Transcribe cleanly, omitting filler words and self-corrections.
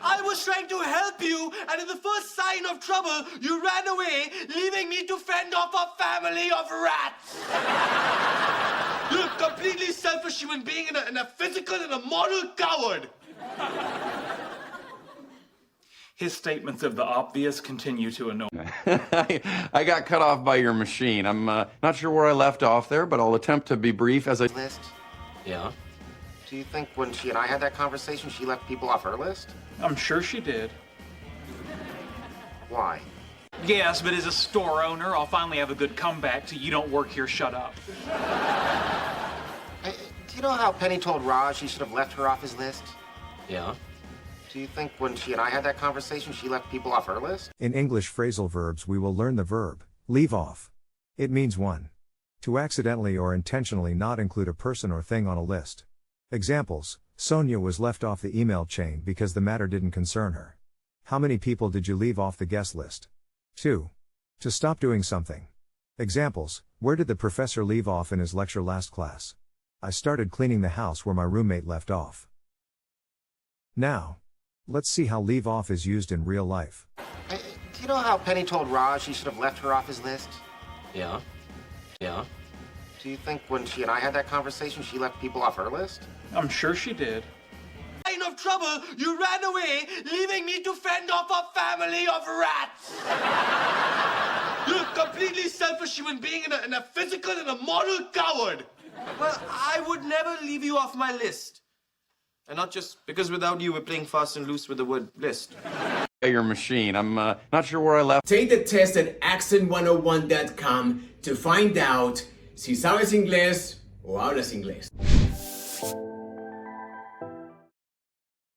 I was trying to help you, and in the first sign of trouble, you ran away, leaving me to fend off a family of rats. You're a completely selfish human being and a physical and a moral coward. His statements of the obvious continue to annoy me. I got cut off by your machine. I'm not sure where I left off there, but I'll attempt to be brief as I... List? Yeah? Do you think when she and I had that conversation, she left people off her list? I'm sure she did. Why? Yes, but as a store owner, I'll finally have a good comeback to "you don't work here, shut up." Do you know how Penny told Raj he should have left her off his list? Yeah? Do you think when she and I had that conversation, she left people off her list? In English phrasal verbs, we will learn the verb, leave off. It means 1. To accidentally or intentionally not include a person or thing on a list. Examples: Sonia was left off the email chain because the matter didn't concern her. How many people did you leave off the guest list? 2. To stop doing something. Examples: where did the professor leave off in his lecture last class? I started cleaning the house where my roommate left off. Now, let's see how leave off is used in real life. Do you know how Penny told Raj he should have left her off his list? Yeah? Yeah? Do you think when she and I had that conversation, she left people off her list? I'm sure she did. Sign of trouble, you ran away, leaving me to fend off a family of rats. You're a completely selfish human being and a physical and a moral coward. Well, I would never leave you off my list. And not just because without you, we're playing fast and loose with the word list. Your machine. I'm not sure where I left... Take the test at accent101.com to find out si sabes inglés o hablas inglés.